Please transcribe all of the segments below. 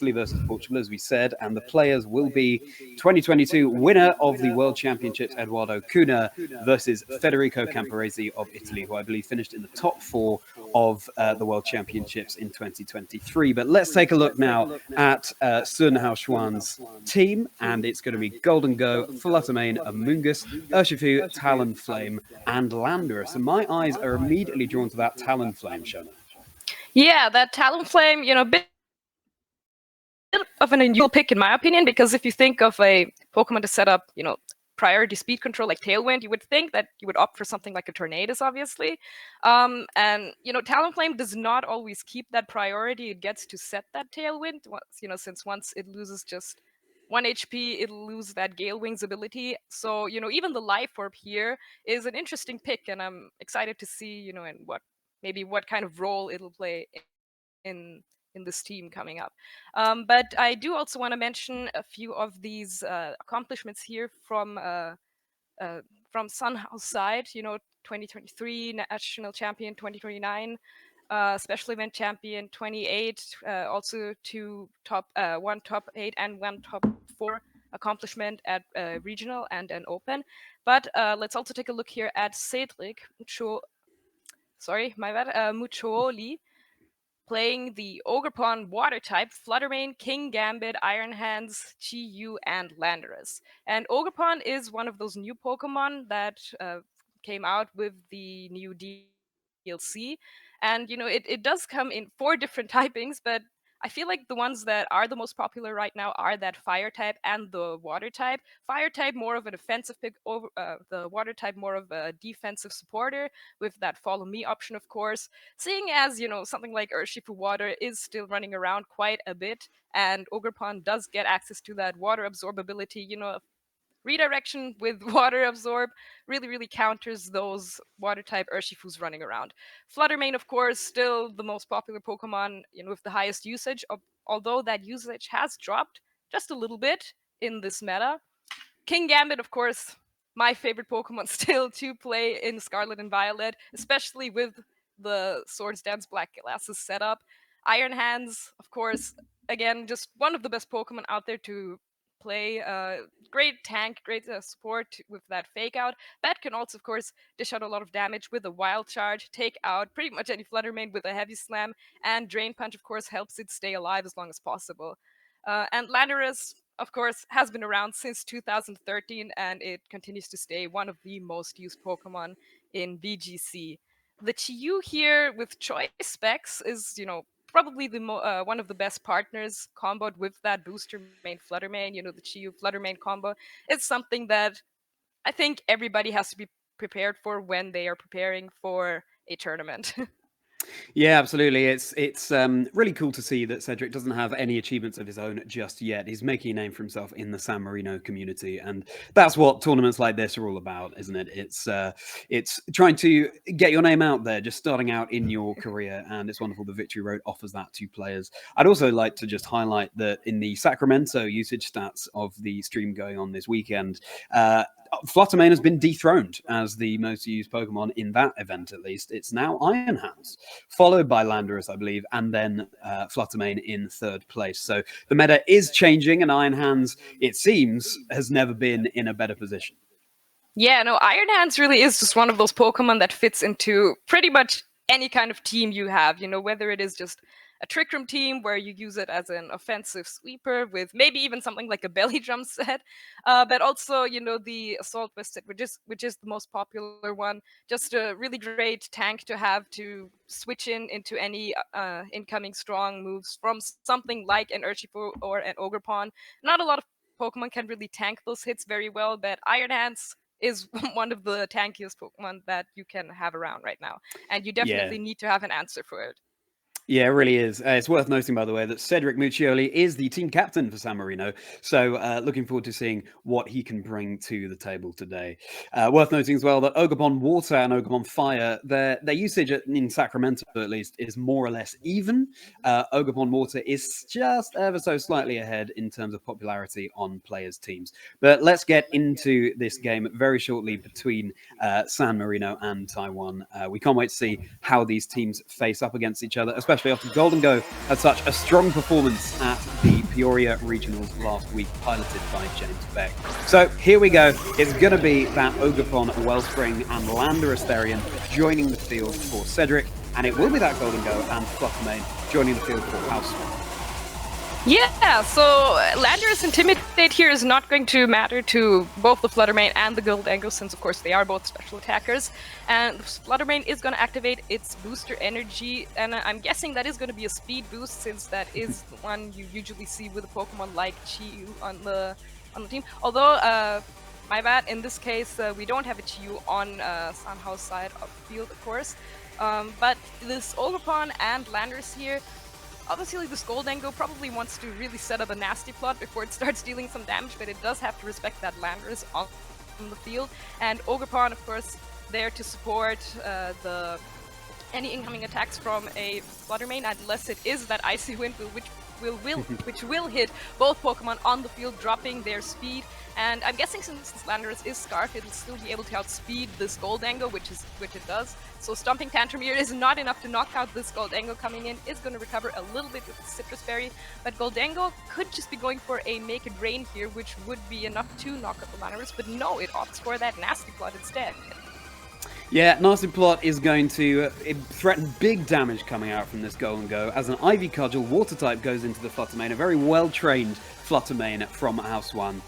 versus Portugal, as we said, and the players will be 2022 winner of the World Championships, Eduardo Cunha, versus Federico Camporese of Italy, who I believe finished in the top 4 of the World Championships in 2023. But let's take a look now at Sun Hao-hsuan's team, and it's going to be Golden Go, Fluttermane, Amoonguss, Urshifu, Talonflame, and Landorus. And my eyes are immediately drawn to that Talonflame, Shona. Yeah, that Talonflame, bit of an unusual pick in my opinion, because if you think of a Pokemon to set up, priority speed control like Tailwind, you would think that you would opt for something like a Tornadus, obviously. And Talonflame does not always keep that priority. It gets to set that Tailwind, since once it loses just 1 HP, it'll lose that Gale Wings ability. So, even the Life Orb here is an interesting pick, and I'm excited to see, and what kind of role it'll play in this team coming up. But I do also want to mention a few of these accomplishments here from Sun Hao's side. 2023 national champion, 2029 special event champion, 28. Also one top 8 and one top 4 accomplishment at regional and an open. But let's also take a look here at Cedric Muccioli, playing the Ogerpon Water type, Fluttermane, King Gambit, Iron Hands, Chi-Yu, and Landorus. And Ogerpon is one of those new Pokemon that came out with the new DLC. And, it does come in 4 different typings, but I feel like the ones that are the most popular right now are that Fire type and the Water type. Fire type more of an offensive pick, over the Water type more of a defensive supporter with that Follow Me option, of course. Seeing as, something like Urshifu Water is still running around quite a bit, and Ogerpon does get access to that Water Absorb ability, Redirection with Water Absorb really, really counters those Water type Urshifus running around. Fluttermane, of course, still the most popular Pokemon, with the highest usage, although that usage has dropped just a little bit in this meta. King Gambit, of course, my favorite Pokemon still to play in Scarlet and Violet, especially with the Swords Dance Black Glasses setup. Iron Hands, of course, again, just one of the best Pokemon out there to play. Great tank, great support with that Fake Out. That can also, of course, dish out a lot of damage with a Wild Charge, take out pretty much any Fluttermane with a Heavy Slam, and Drain Punch, of course, helps it stay alive as long as possible. And Landorus, of course, has been around since 2013, and it continues to stay one of the most used Pokemon in VGC. The Chi-Yu here with choice specs is, probably one of the best partners comboed with that booster main Fluttermane. The Chi-Yu Fluttermane combo is something that I think everybody has to be prepared for when they are preparing for a tournament. Yeah, absolutely. It's really cool to see that Cedric doesn't have any achievements of his own just yet. He's making a name for himself in the San Marino community, and that's what tournaments like this are all about, isn't it? It's trying to get your name out there, just starting out in your career, and it's wonderful the Victory Road offers that to players. I'd also like to just highlight that in the Sacramento usage stats of the stream going on this weekend, Fluttermane has been dethroned as the most used Pokemon in that event, at least. It's now Iron Hands, followed by Landorus, I believe, and then Fluttermane in 3rd place. So the meta is changing, and Iron Hands, it seems, has never been in a better position. Yeah, no, Iron Hands really is just one of those Pokemon that fits into pretty much any kind of team you have, whether it is just a Trick Room team where you use it as an offensive sweeper with maybe even something like a Belly Drum set, but also, the Assault Vest set, which is the most popular one. Just a really great tank to have to switch into any incoming strong moves from something like an Urshifu or an Ogerpon. Not a lot of Pokemon can really tank those hits very well, but Iron Hands is one of the tankiest Pokemon that you can have around right now. And you definitely need to have an answer for it. Yeah, it really is. It's worth noting, by the way, that Cedric Muccioli is the team captain for San Marino. So looking forward to seeing what he can bring to the table today. Worth noting as well that Ogerpon Water and Ogerpon Fire, their usage in Sacramento, at least, is more or less even. Ogerpon Water is just ever so slightly ahead in terms of popularity on players' teams. But let's get into this game very shortly between San Marino and Taiwan. We can't wait to see how these teams face up against each other, especially especially after Golden Go had such a strong performance at the Peoria Regionals last week, piloted by James Beck. So here we go. It's going to be that Ogerpon, Wellspring, and Landorus Therian joining the field for Cedric, and it will be that Golden Go and Fluttermane joining the field for Hao-hsuan. Yeah, so Landorus Intimidate here is not going to matter to both the Fluttermane and the Goldango, since of course they are both special attackers. And Fluttermane is going to activate its booster energy, and I'm guessing that is going to be a speed boost, since that is the one you usually see with a Pokemon like Chi-Yu on the team. Although, my bad, in this case we don't have a Chi-Yu on Sanhao's side of the field, of course. But this Ogerpon and Landorus here, obviously, this Goldango probably wants to really set up a nasty plot before it starts dealing some damage, but it does have to respect that Landorus on the field. And Ogerpon, of course, there to support any incoming attacks from a Fluttermane, unless it is that Icy Wind, which will hit both Pokemon on the field, dropping their speed. And I'm guessing since Landorus is Scarf, it'll still be able to outspeed this Goldango, which it does. So Stomping Tantrum here is not enough to knock out this Goldango coming in. Is going to recover a little bit with the Citrus Berry, but Goldango could just be going for a Make It Rain here, which would be enough to knock out the Landorus, but no, it opts for that Nasty Plot instead. Yeah, Nasty Plot is going to threaten big damage coming out from this Golden Go, as an Ivy Cudgel Water type goes into the Fluttermane, a very well-trained Fluttermane from Hao-hsuan.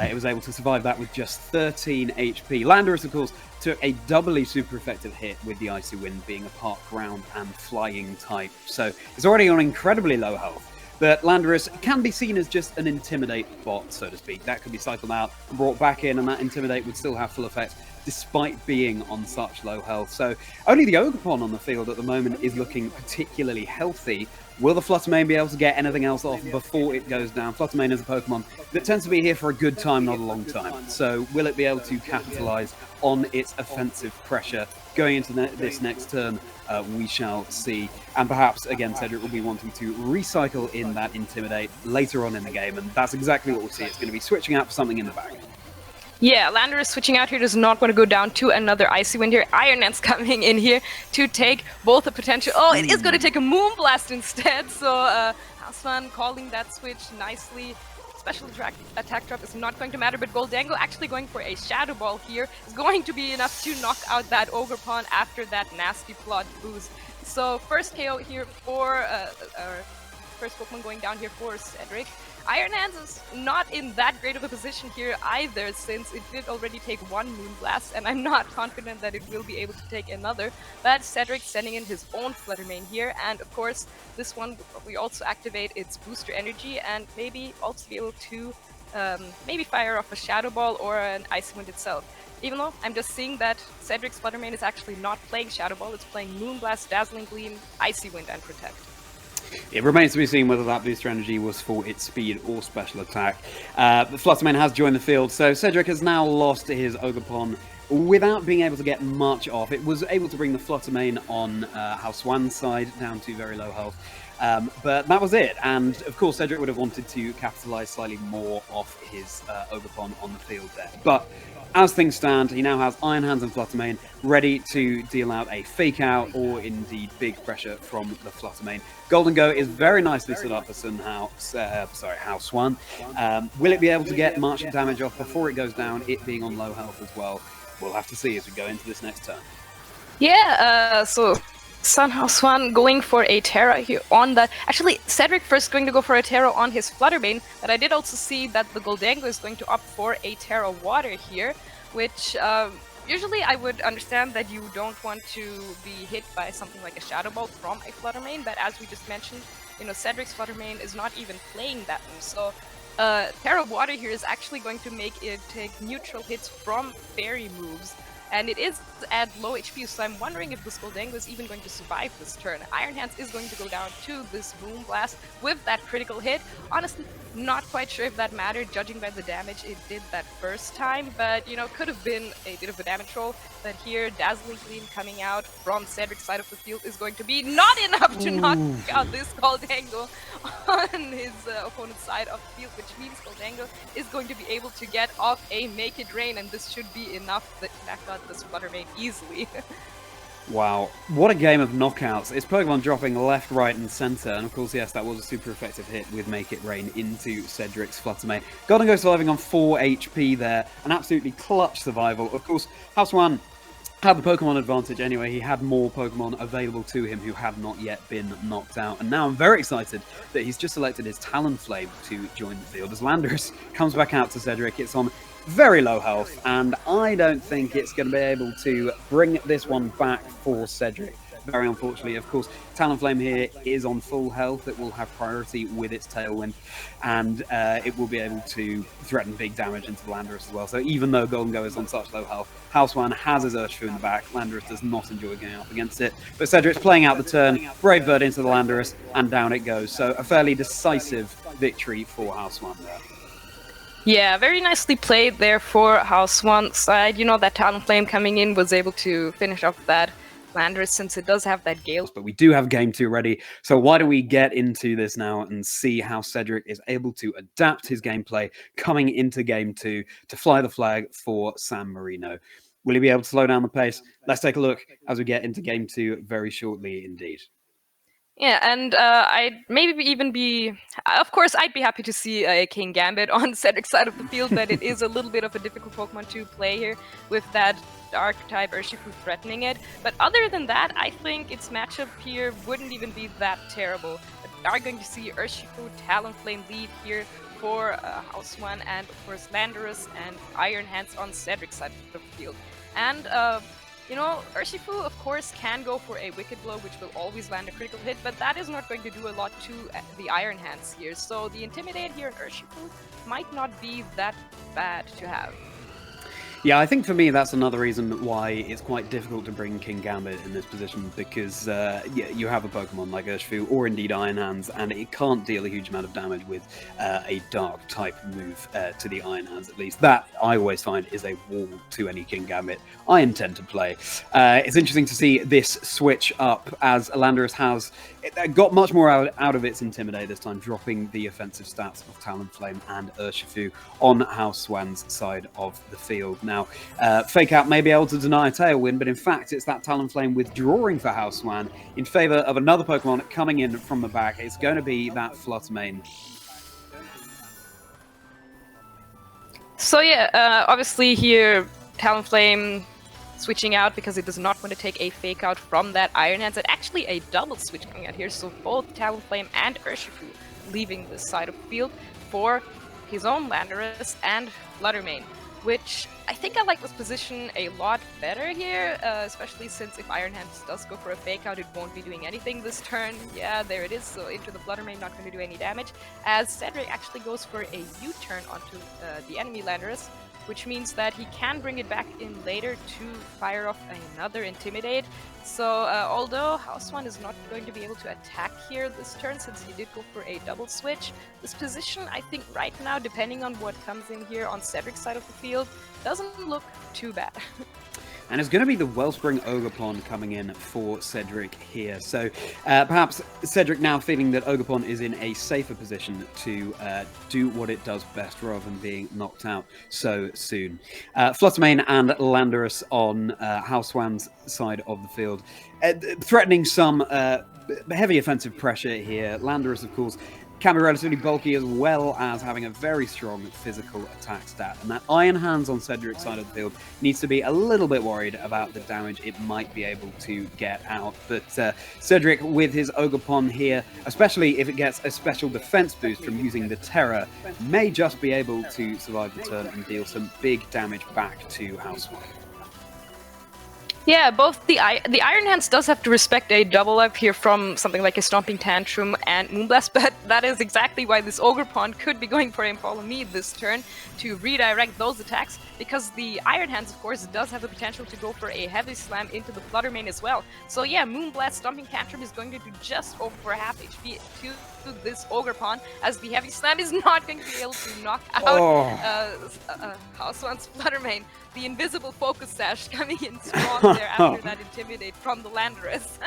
It was able to survive that with just 13 HP. Landorus, of course, took a doubly super effective hit with the Icy Wind being a part ground and flying type, so it's already on incredibly low health. But Landorus can be seen as just an Intimidate bot, so to speak. That could be cycled out and brought back in, and that Intimidate would still have full effect despite being on such low health. So only the Ogerpon on the field at the moment is looking particularly healthy. Will the Fluttermane be able to get anything else off before it goes down? Fluttermane is a Pokemon that tends to be here for a good time, not a long time. So will it be able to capitalize on its offensive pressure going into this next turn? We shall see. And perhaps, again, Cedric will be wanting to recycle in that Intimidate later on in the game, and that's exactly what we'll see. It's going to be switching out for something in the back. Yeah, Landorus switching out here does not want to go down to another Icy Wind here. Iron Lance coming in here to take both the potential... Oh, it is going to take a Moonblast instead, so Hao-hsuan calling that switch nicely. Special attack drop is not going to matter, but Goldango actually going for a Shadow Ball here is going to be enough to knock out that Ogerpon after that Nasty Plot boost. So first KO here for... first Pokemon going down here for Cedric. Iron Hands is not in that great of a position here either, since it did already take one Moonblast, and I'm not confident that it will be able to take another. But Cedric sending in his own Fluttermane here, and of course this one will probably also activate its booster energy and maybe also be able to maybe fire off a Shadow Ball or an Icy Wind itself. Even though I'm just seeing that Cedric's Fluttermane is actually not playing Shadow Ball, it's playing Moonblast, Dazzling Gleam, Icy Wind, and Protect. It remains to be seen whether that booster energy was for its speed or special attack. But Fluttermane has joined the field, so Cedric has now lost his Ogerpon without being able to get much off. It was able to bring the Fluttermane on Hao-hsuan's side down to very low health. But that was it, and of course Cedric would have wanted to capitalize slightly more off his Ogerpon on the field there. But as things stand, he now has Iron Hands and Fluttermane ready to deal out a fake out or indeed big pressure from the Fluttermane. Golden Go is very nicely set up for Hao-hsuan. Will it be able to get much damage off before it goes down, it being on low health as well? We'll have to see as we go into this next turn. Yeah, so Hao-hsuan going for a Terra here on that. Actually, Cedric first going to go for a Terra on his Fluttermane, but I did also see that the Goldango is going to opt for a Terra Water here, which usually I would understand that you don't want to be hit by something like a Shadow Ball from a Fluttermane, but as we just mentioned, you know, Cedric's Fluttermane is not even playing that move, so Terra Water here is actually going to make it take neutral hits from fairy moves. And it is at low HP, so I'm wondering if this Goldango is even going to survive this turn. Iron Hands is going to go down to this Moonblast with that critical hit. Honestly, not quite sure if that mattered, judging by the damage it did that first time, but, you know, could have been a bit of a damage roll. But here, Dazzling Gleam coming out from Cedric's side of the field is going to be not enough to knock out this Goldango on his opponent's side of the field, which means Goldango is going to be able to get off a Make It Rain, and this should be enough to knock out this Fluttermane easily. Wow, what a game of knockouts. It's Pokemon dropping left, right, and center. And of course, yes, that was a super effective hit with Make It Rain into Cedric's Fluttermane. Golden Go surviving on 4 HP there. An absolutely clutch survival. Of course, Hao-hsuan had the Pokemon advantage anyway. He had more Pokemon available to him who had not yet been knocked out. And now I'm very excited that he's just selected his Talonflame to join the field as Landorus comes back out to Cedric. It's on very low health, and I don't think it's going to be able to bring this one back for Cedric. Very unfortunately, of course, Talonflame here is on full health. It will have priority with its Tailwind, and it will be able to threaten big damage into the Landorus as well. So even though Golden Go is on such low health, Hao-hsuan has his Urshifu in the back. Landorus does not enjoy going up against it, but Cedric's playing out the turn, Brave Bird into the Landorus, and down it goes. So a fairly decisive victory for Hao-hsuan there. Yeah, very nicely played there for Hao-hsuan's side. You know, that Talonflame coming in was able to finish off that Landorus since it does have that Gale. But we do have game 2 ready, so why don't we get into this now and see how Cedric is able to adapt his gameplay coming into game 2 to fly the flag for San Marino. Will he be able to slow down the pace? Let's take a look as we get into game 2 very shortly indeed. Yeah, and I'd maybe even be, of course, I'd be happy to see a King Gambit on Cedric's side of the field, but it is a little bit of a difficult Pokemon to play here with that Dark-type Urshifu threatening it. But other than that, I think its matchup here wouldn't even be that terrible. We are going to see Urshifu Talonflame lead here for Hao-hsuan, and of course Landorus and Iron Hands on Cedric's side of the field. And you know, Urshifu, of course, can go for a Wicked Blow, which will always land a critical hit, but that is not going to do a lot to the Iron Hands here. So the Intimidate here in Urshifu might not be that bad to have. Yeah, I think for me that's another reason why it's quite difficult to bring King Gambit in this position, because yeah, you have a Pokemon like Urshifu or indeed Iron Hands, and it can't deal a huge amount of damage with a Dark type move to the Iron Hands, at least. That, I always find, is a wall to any King Gambit I intend to play. It's interesting to see this switch up as Landorus has got much more out of its Intimidate this time, dropping the offensive stats of Talonflame and Urshifu on Hao-hsuan's side of the field. Now, Fake Out may be able to deny a Tailwind, but in fact, it's that Talonflame withdrawing for Hao-hsuan in favor of another Pokemon coming in from the back. It's going to be that Fluttermane. So yeah, obviously here, Talonflame switching out because it does not want to take a Fake Out from that Iron Hands, and actually a double switch coming out here, so both Talonflame and Urshifu leaving this side of the field for his own Landorus and Fluttermane, which I think I like this position a lot better here, especially since if Iron Hands does go for a Fake Out, it won't be doing anything this turn. Yeah, there it is, so into the Fluttermane, not going to do any damage, as Cedric actually goes for a U-turn onto the enemy Landorus, which means that he can bring it back in later to fire off another Intimidate. So although Hao-hsuan is not going to be able to attack here this turn since he did go for a double switch, this position, I think right now, depending on what comes in here on Cedric's side of the field, doesn't look too bad. And it's going to be the Wellspring Ogerpon coming in for Cedric here. So perhaps Cedric now feeling that Ogerpon is in a safer position to do what it does best rather than being knocked out so soon. Fluttermane and Landorus on Hao-hsuan's side of the field, threatening some heavy offensive pressure here. Landorus, of course, can be relatively bulky as well as having a very strong physical attack stat. And that Iron Hands on Cedric's side of the field needs to be a little bit worried about the damage it might be able to get out. But Cedric with his Ogerpon here, especially if it gets a special defense boost from using the Terror, may just be able to survive the turn and deal some big damage back to Hao-hsuan. Yeah, both the Iron Hands does have to respect a double up here from something like a Stomping Tantrum and Moonblast, but that is exactly why this Ogerpon could be going for a Follow Me this turn to redirect those attacks, because the Iron Hands, of course, does have the potential to go for a Heavy Slam into the Fluttermane as well. So yeah, Moonblast Stomping Tantrum is going to do just over half HP to this Ogerpon, as the Heavy Slam is not going to be able to knock out Hao-hsuan's Fluttermane. The invisible Focus Sash coming in strong there after that Intimidate from the Landorus.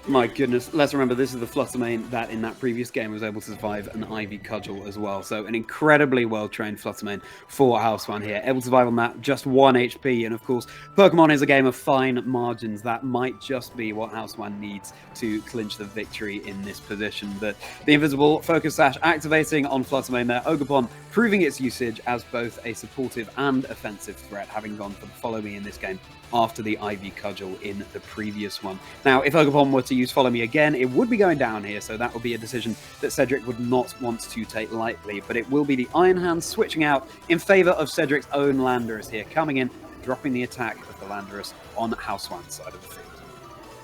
My goodness, let's remember this is the Fluttermane that in that previous game was able to survive an Ivy Cudgel as well. So an incredibly well-trained Fluttermane for Hao-hsuan here. Able to survive on that, just 1 HP. And of course, Pokemon is a game of fine margins. That might just be what Hao-hsuan needs to clinch the victory in this position. But the Invisible Focus Sash activating on Fluttermane there. Ogerpon proving its usage as both a supportive and offensive threat, having gone for the Follow Me in this game after the Ivy Cudgel in the previous one. Now, if Ogerpon were to use Follow Me again, it would be going down here, so that would be a decision that Cedric would not want to take lightly, but it will be the Iron Hands switching out in favour of Cedric's own Landorus here, coming in, dropping the attack of the Landorus on Hao-hsuan's side of the field.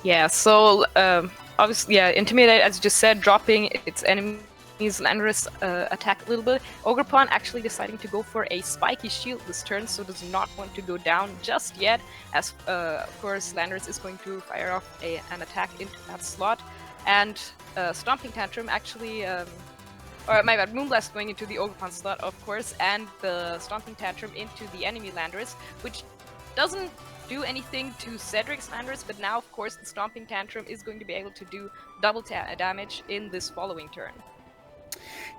Yeah, so obviously, yeah, Intimidate, as you just said, dropping its enemy's Landorus attack a little bit. Ogerpon actually deciding to go for a spiky shield this turn, so does not want to go down just yet, as of course Landorus is going to fire off an attack into that slot. And Stomping Tantrum actually, or my bad, Moonblast going into the Ogerpon slot, of course, and the Stomping Tantrum into the enemy Landorus, which doesn't do anything to Cedric's Landorus, but now, of course, the Stomping Tantrum is going to be able to do double damage in this following turn.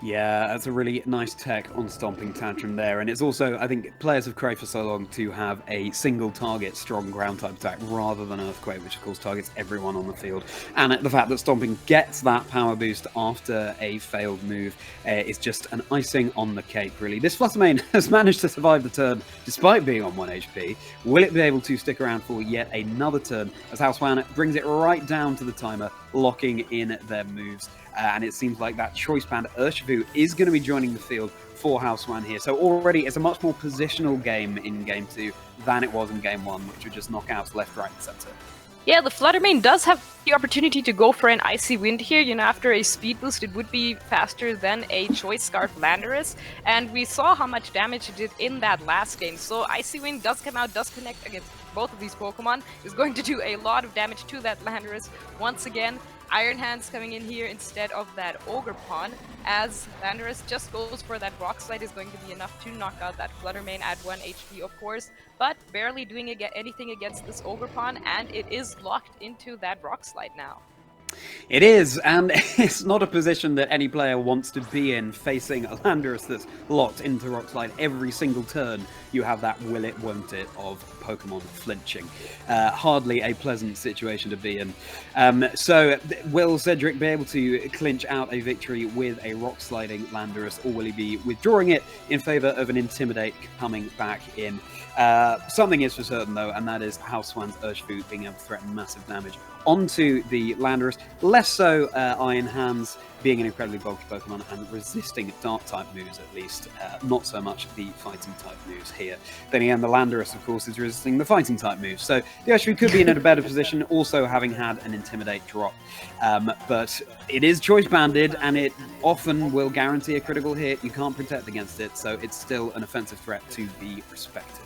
Yeah, that's a really nice tech on Stomping Tantrum there, and it's also, I think, players have craved for so long to have a single target strong ground type attack rather than Earthquake, which of course targets everyone on the field. And the fact that Stomping gets that power boost after a failed move is just an icing on the cake, really. This Fluttermane has managed to survive the turn despite being on 1 HP. Will it be able to stick around for yet another turn as Hao-hsuan brings it right down to the timer, locking in their moves? And it seems like that choice band Urshifu is going to be joining the field for Hao-hsuan here. So already it's a much more positional game in Game 2 than it was in Game 1, which were just knockouts left, right, and centre. Yeah, the Fluttermane does have the opportunity to go for an Icy Wind here. You know, after a speed boost, it would be faster than a Choice Scarf Landorus. And we saw how much damage it did in that last game. So Icy Wind does come out, does connect against both of these Pokemon. Is going to do a lot of damage to that Landorus once again. Iron Hands coming in here instead of that Ogerpon, as Landorus just goes for that Rock Slide is going to be enough to knock out that Fluttermane at 1 HP, of course, but barely doing anything against this Ogerpon, and it is locked into that Rock Slide now. It is, and it's not a position that any player wants to be in, facing a Landorus that's locked into Rock Slide every single turn. You have that will it, won't it of Pokemon flinching. Hardly a pleasant situation to be in. So will Cedric be able to clinch out a victory with a Rock Sliding Landorus, or will he be withdrawing it in favour of an Intimidate coming back in? Something is for certain though, and that is Hao-hsuan's Urshifu being able to threaten massive damage onto the Landorus. Less so Iron Hands being an incredibly bulky Pokemon and resisting Dark type moves at least. Not so much the fighting type moves here. Then again, the Landorus of course is resisting the fighting type moves. So the Urshifu could be in a better position, also having had an Intimidate drop. But it is choice banded and it often will guarantee a critical hit. You can't protect against it, so it's still an offensive threat to be respected.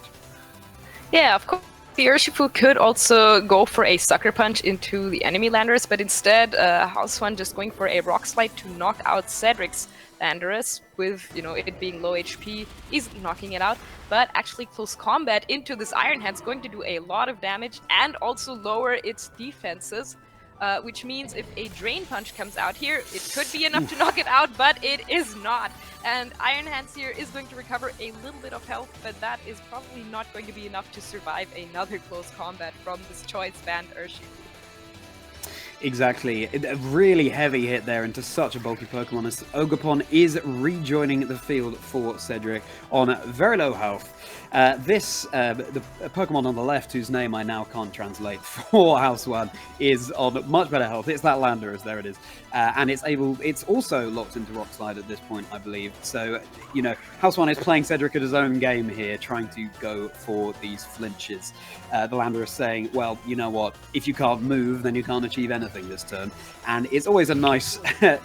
Yeah, of course. The Urshifu could also go for a Sucker Punch into the enemy Landorus, but instead Hao-hsuan just going for a Rock Slide to knock out Cedric's Landorus with, you know, it being low HP. He's knocking it out, but actually close combat into this Iron Hand's going to do a lot of damage and also lower its defenses. Which means if a Drain Punch comes out here, it could be enough to knock it out, but it is not. And Iron Hands here is going to recover a little bit of health, but that is probably not going to be enough to survive another close combat from this choice band Urshifu. Exactly. A really heavy hit there into such a bulky Pokemon as Ogerpon is rejoining the field for Cedric on very low health. The Pokemon on the left, whose name I now can't translate for Hao-hsuan, is on much better health. It's that Landorus, there it is. And it's also locked into Rock Slide at this point, I believe. So, you know, Hao-hsuan is playing Cedric at his own game here, trying to go for these flinches. The Landorus saying, well, you know what, if you can't move, then you can't achieve anything this turn. And it's always a nice,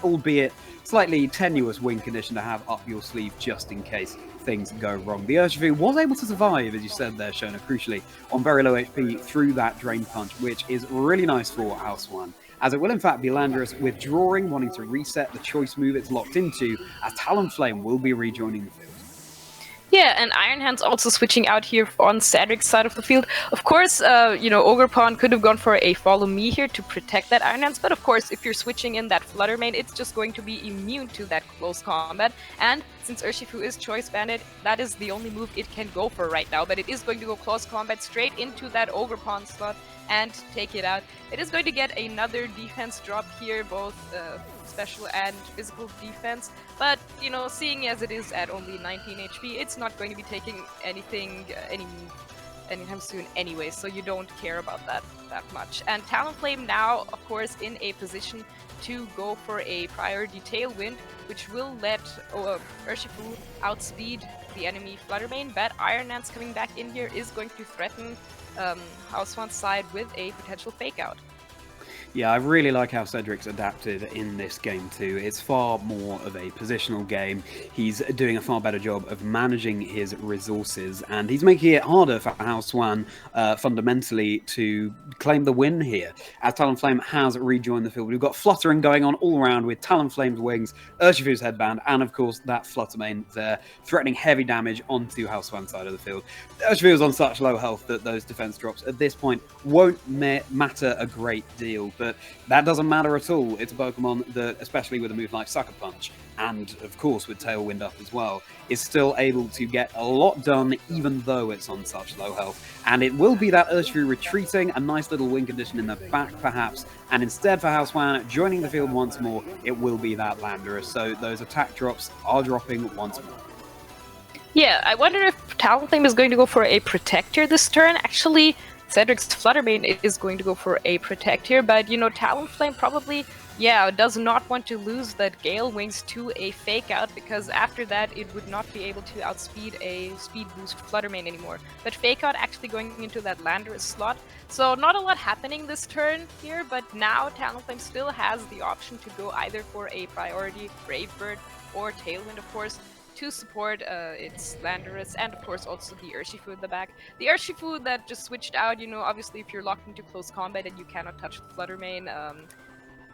albeit slightly tenuous win condition to have up your sleeve just in case things go wrong. The Urshifu was able to survive, as you said there, Shona, crucially, on very low HP through that Drain Punch, which is really nice for Hao-hsuan, as it will in fact be Landorus withdrawing, wanting to reset the choice move it's locked into, as Talonflame will be rejoining the field. Yeah, and Iron Hand's also switching out here on Cedric's side of the field. Of course, Ogerpon could have gone for a follow me here to protect that Iron Hands, but of course, if you're switching in that Flutter Mane, it's just going to be immune to that close combat. And since Urshifu is Choice Bandit, that is the only move it can go for right now, but it is going to go close combat straight into that Ogerpon slot and take it out. It is going to get another defense drop here, both special and physical defense, but seeing as it is at only 19 HP, it's not going to be taking anything anytime soon anyway, so you don't care about that much. And Talonflame now, of course, in a position to go for a priority Tailwind, which will let Urshifu outspeed the enemy Flutter Mane, but Iron Lance coming back in here is going to threaten Hao-hsuan's side with a potential fake out. Yeah, I really like how Cedric's adapted in this game too. It's far more of a positional game. He's doing a far better job of managing his resources, and he's making it harder for Hao-hsuan fundamentally to claim the win here. As Talonflame has rejoined the field, we've got fluttering going on all around with Talonflame's wings, Urshifu's headband, and of course that Flutter Mane there, threatening heavy damage onto Hao-hsuan's side of the field. Urshifu is on such low health that those defense drops at this point won't matter a great deal. But that doesn't matter at all. It's a Pokemon that, especially with a move like Sucker Punch, and of course with Tailwind up as well, is still able to get a lot done even though it's on such low health. And it will be that Urshifu retreating, a nice little win condition in the back perhaps, and instead for Hao-hsuan joining the field once more, it will be that Landorus. So those attack drops are dropping once more. Yeah, I wonder if Talonflame is going to go for a Protector this turn. Actually, Cedric's Flutter Mane is going to go for a Protect here, but Talonflame probably, does not want to lose that Gale Wings to a Fake Out, because after that it would not be able to outspeed a Speed Boost Flutter Mane anymore. But Fake Out actually going into that Landorus slot, so not a lot happening this turn here, but now Talonflame still has the option to go either for a priority Brave Bird or Tailwind, of course, to support its Landorus, and of course also the Urshifu in the back. The Urshifu that just switched out, obviously if you're locked into close combat and you cannot touch the Flutter Mane,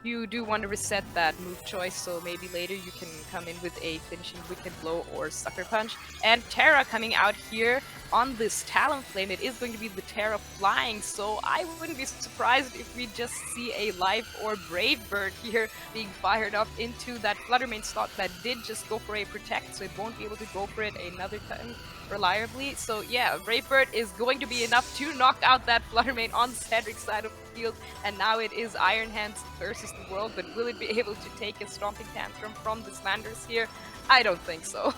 you do want to reset that move choice, so maybe later you can come in with a finishing Wicked Blow or Sucker Punch. And Terra coming out here on this Talonflame, it is going to be the Terra flying, so I wouldn't be surprised if we just see a Life or Brave Bird here being fired up into that Flutter Mane slot that did just go for a Protect, so it won't be able to go for it another time reliably. So yeah, Brave Bird is going to be enough to knock out that Flutter Mane on Cedric's side of the field, and now it is Iron Hands versus the world, but will it be able to take a Stomping Tantrum from this Landorus here? I don't think so.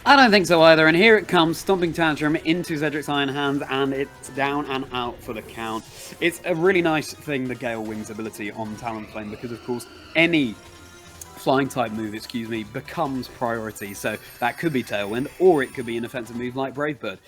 I don't think so either, and here it comes, Stomping Tantrum into Cedric's Iron Hands, and it's down and out for the count. It's a really nice thing, the Gale Wings ability on Talonflame, because of course any flying type move, becomes priority. So that could be Tailwind, or it could be an offensive move like Brave Bird.